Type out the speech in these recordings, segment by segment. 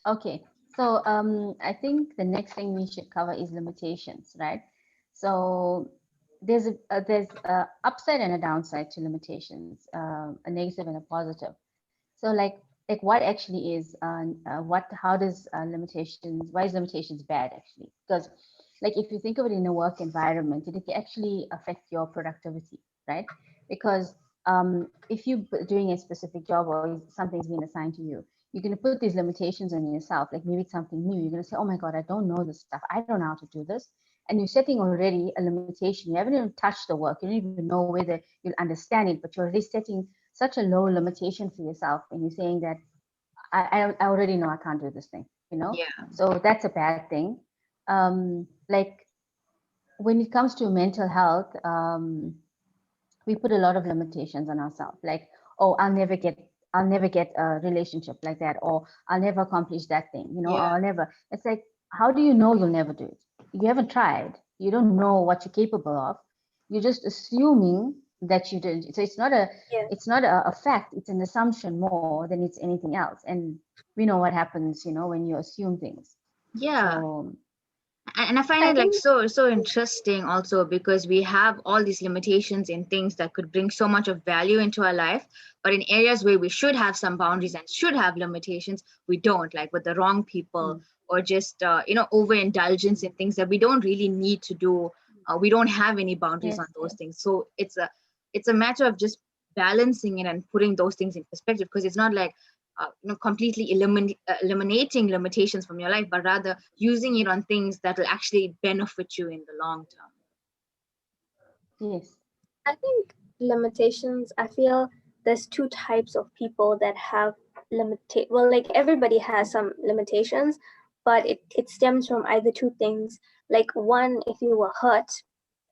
Okay. So I think the next thing we should cover is limitations, right? So there's a upside and a downside to limitations, a negative and a positive. So like what actually is what how does limitations why is limitations bad actually? Because like if you think of it in a work environment, it can actually affect your productivity, right? Because if you're doing a specific job or something's been assigned to you, you're going to put these limitations on yourself. Like maybe it's something new. You're going to say, oh my God, I don't know this stuff. I don't know how to do this. And you're setting already a limitation. You haven't even touched the work. You don't even know whether you'll understand it, but you're already setting such a low limitation for yourself. And you're saying that I already know I can't do this thing, you know? Yeah. So that's a bad thing. Like when it comes to mental health, we put a lot of limitations on ourselves. Like, oh, I'll never get a relationship like that, or I'll never accomplish that thing, you know, or Yeah. I'll never. It's like, how do you know you'll never do it? You haven't tried. You don't know what you're capable of. You're just assuming that you did. So Yeah. it's not a fact. It's an assumption more than it's anything else. And we know what happens, you know, when you assume things. Yeah. So And I find I it like think so interesting also, because we have all these limitations in things that could bring so much of value into our life, but in areas where we should have some boundaries and should have limitations, we don't, like with the wrong people, mm, or just overindulgence in things that we don't really need to do. We don't have any boundaries on yes, those yes, things, so it's a matter of just balancing it and putting those things in perspective, because it's not like completely eliminating limitations from your life, but rather using it on things that will actually benefit you in the long term. yes. I think limitations, I feel there's two types of people that have well, like everybody has some limitations, but it stems from either two things. Like one, if you were hurt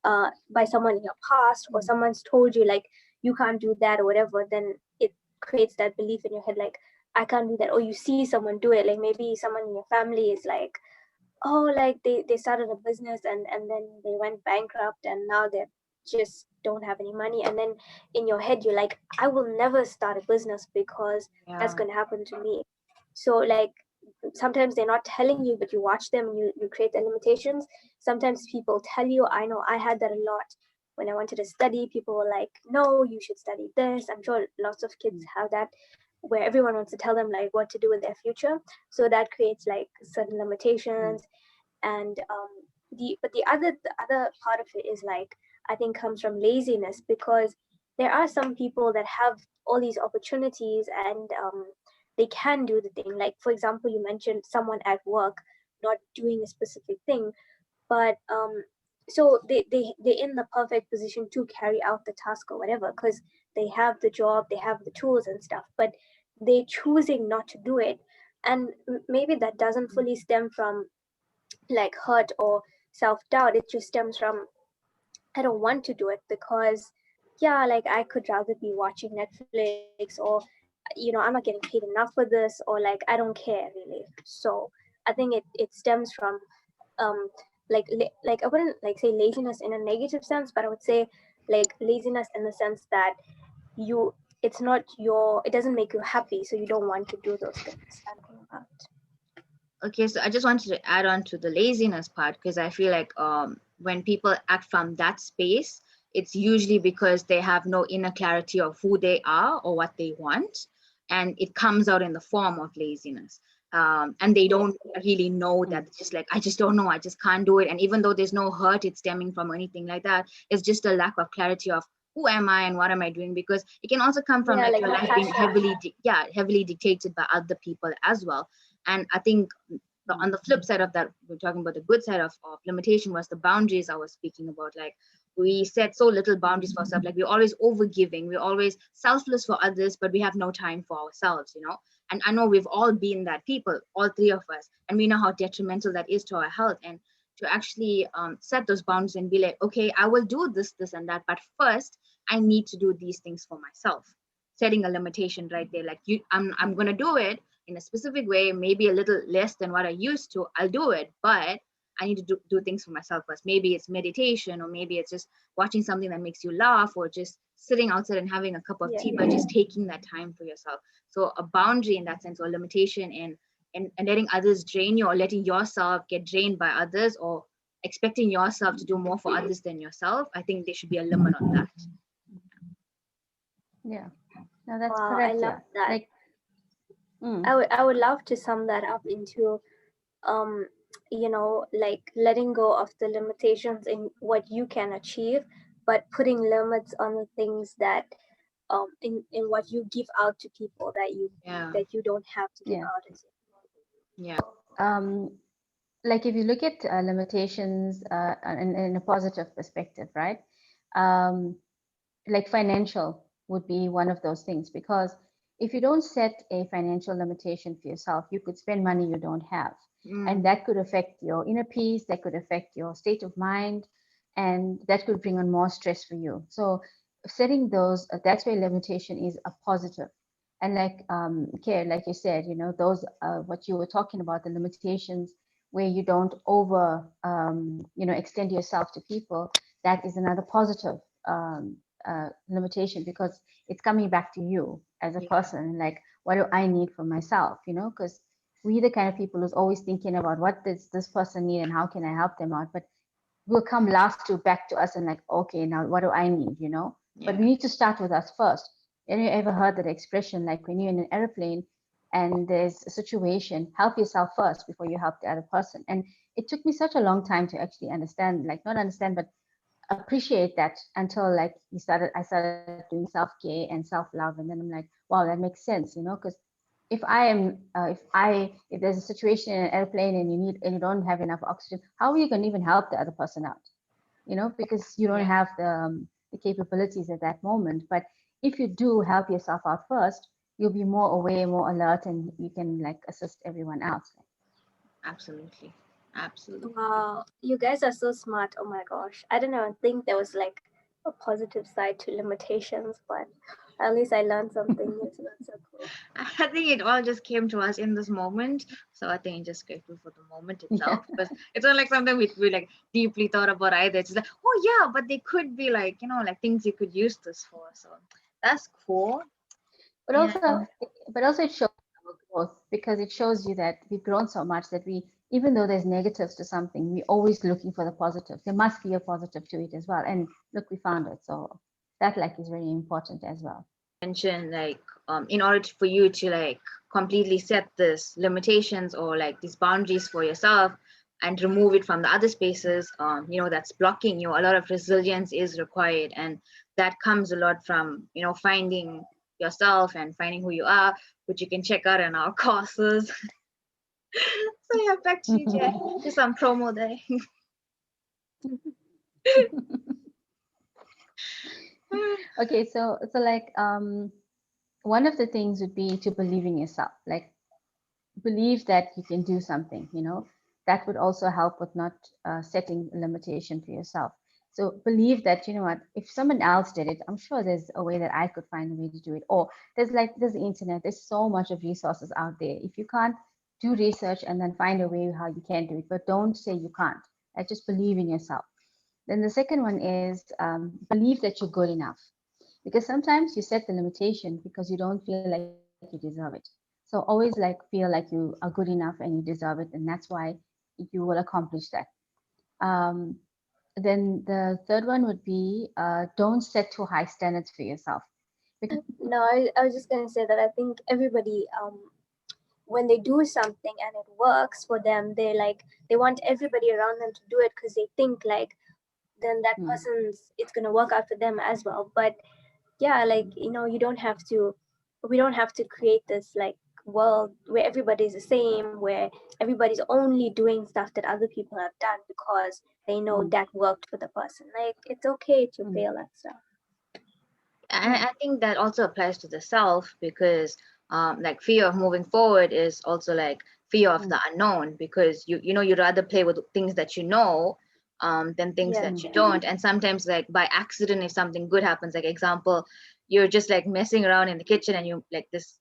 by someone in your past, or Mm, someone's told you like you can't do that or whatever, then it creates that belief in your head like I can't do that. Or you see someone do it, like maybe someone in your family is like, oh, like they started a business and then they went bankrupt and now they just don't have any money, and then in your head you're like, I will never start a business because that's Yeah. going to happen to me. So like sometimes they're not telling you, but you watch them and you create the limitations. Sometimes people tell you, I know I had that a lot. When I wanted to study, people were like, no, you should study this. I'm sure lots of kids mm, have that, where everyone wants to tell them like what to do with their future. So that creates like certain mm, limitations. And the other part of it is like, I think comes from laziness, because there are some people that have all these opportunities and they can do the thing. Like for example, you mentioned someone at work not doing a specific thing, but so they're in the perfect position to carry out the task or whatever, because they have the job, they have the tools and stuff, but they choosing not to do it. And maybe that doesn't mm. fully stem from like hurt or self-doubt. It just stems from, I don't want to do it because, yeah, like I could rather be watching Netflix, or I'm not getting paid enough for this, or like I don't care really. So I think it stems from um like I wouldn't like say laziness in a negative sense, but I would say like laziness in the sense that you it's not your it doesn't make you happy, so you don't want to do those things. I think about. Okay, so I just wanted to add on to the laziness part, because I feel like when people act from that space, it's usually because they have no inner clarity of who they are or what they want, and it comes out in the form of laziness. And they Yeah. don't really know that. Mm, It's just like, I just don't know, I just can't do it. And even though there's no hurt it's stemming from or anything like that, it's just a lack of clarity of who am I and what am I doing. Because it can also come from Yeah, like like your no life being passion. heavily dictated by other people as well. And I think mm, on the flip side of that, we're talking about the good side of limitation, was the boundaries I was speaking about. Like, we set so little boundaries for ourselves. Like, we're always over giving, we're always selfless for others, but we have no time for ourselves, and I know we've all been that people, all three of us, and we know how detrimental that is to our health. And to actually set those boundaries and be like, okay, I will do this and that, but first I need to do these things for myself. Setting a limitation right there, like, I'm gonna do it in a specific way, maybe a little less than what I used to. I'll do it, but I need to do things for myself first. Maybe it's meditation, or maybe it's just watching something that makes you laugh, or just sitting outside and having a cup of Yeah. tea, but just taking that time for yourself. So a boundary in that sense, or limitation in and letting others drain you, or letting yourself get drained by others, or expecting yourself to do more for others than yourself. I think there should be a limit on that. Yeah. No, that's Wow, I correct. love Yeah. that. Like, mm, I would love to sum that up into um like letting go of the limitations in what you can achieve, but putting limits on the things that in what you give out to people Yeah. that you don't have to give yeah. out as Yeah. Like if you look at limitations in a positive perspective, right? Um, like financial would be one of those things, because if you don't set a financial limitation for yourself, you could spend money you don't have, and that could affect your inner peace, that could affect your state of mind, and that could bring on more stress for you. So setting those, that's where limitation is a positive. And like Care, like you said, those what you were talking about, the limitations where you don't over extend yourself to people, that is another positive limitation, because it's coming back to you as a Yeah. person. Like, what do I need for myself? Because we the kind of people who's always thinking about what does this person need and how can I help them out. But we'll come last to back to us and like, okay, now what do I need? But Yeah. we need to start with us first. Have you ever heard that expression, like when you're in an airplane and there's a situation, help yourself first before you help the other person? And it took me such a long time to actually understand, like not understand, but appreciate that, until like I started doing self-care and self-love, and then I'm like, wow, that makes sense, because if I am if there's a situation in an airplane and you don't have enough oxygen, how are you going to even help the other person out? Because you don't Yeah. have the capabilities at that moment. But if you do help yourself out first, you'll be more aware, more alert, and you can like assist everyone else. Absolutely. well. Absolutely. Wow, you guys are so smart. Oh my gosh, I don't know, think there was like a positive side to limitations, but at least I learned something new, so that's so cool. I think it all just came to us in this moment. So I think just grateful for the moment Yeah. itself. Because it's not like something we like deeply thought about either. It's like, oh yeah, but they could be like, like things you could use this for. So that's cool. But And also, it shows our growth, because it shows you that we've grown so much that even though there's negatives to something, we're always looking for the positive. There must be a positive to it as well. And look, we found it. So that like is very important as well. mention like in order for you to like completely set this limitations or like these boundaries for yourself and remove it from the other spaces that's blocking you, a lot of resilience is required, and that comes a lot from finding yourself and finding who you are, which you can check out in our courses. So yeah, back to you, Jay. Just some promo there. Okay, so like one of the things would be to believe in yourself, like believe that you can do something. That would also help with not setting a limitation for yourself. So believe that, what, if someone else did it, I'm sure there's a way that I could find a way to do it. Or there's the internet, there's so much of resources out there. If you can't, do research and then find a way how you can do it, but don't say you can't. Like, just believe in yourself. Then the second one is believe that you're good enough, because sometimes you set the limitation because you don't feel like you deserve it. So always like feel like you are good enough and you deserve it, and that's why you will accomplish that. um, then the third one would be don't set too high standards for yourself. No, I was just gonna say that I think everybody when they do something and it works for them, they want everybody around them to do it because they think like then that Hmm. person's it's gonna work out for them as well. But yeah, like you don't have to we don't have to create this like world where everybody's the same, where everybody's only doing stuff that other people have done because they know Hmm. that worked for the person. Like, it's okay to Hmm. fail at stuff. And Yeah. I think that also applies to the self, because like fear of moving forward is also like fear of Hmm. the unknown, because you'd rather play with things that you know than things Yeah. Hmm. that you don't. And sometimes like by accident, if something good happens, like example, you're just like messing around in the kitchen and you like this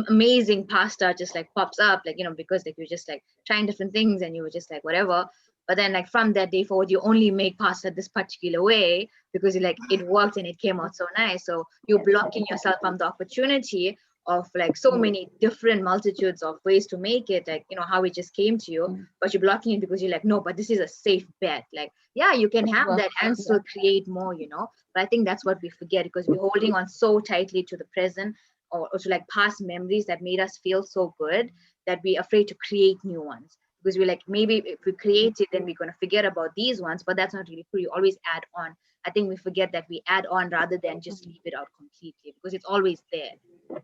amazing pasta just like pops up, like because like you're just like trying different things and you were just like whatever. But then like from that day forward, you only make pasta this particular way because you like it worked and it came out so nice. So you're Yes. blocking yourself from the opportunity of like so many different multitudes of ways to make it, like, you know, how it just came to you, but you're blocking it because you're like, no, but this is a safe bet. Like, yeah, you can have Well, that and still create more, you know. But I think that's what we forget, because we're holding on so tightly to the present, or to like past memories that made us feel so good, that we're afraid to create new ones, because we're like, maybe if we create it, then we're going to forget about these ones. But that's not really true. You always add on. I think we forget that we add on rather than just leave it out completely, because it's always there.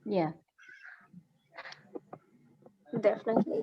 yeah. Definitely.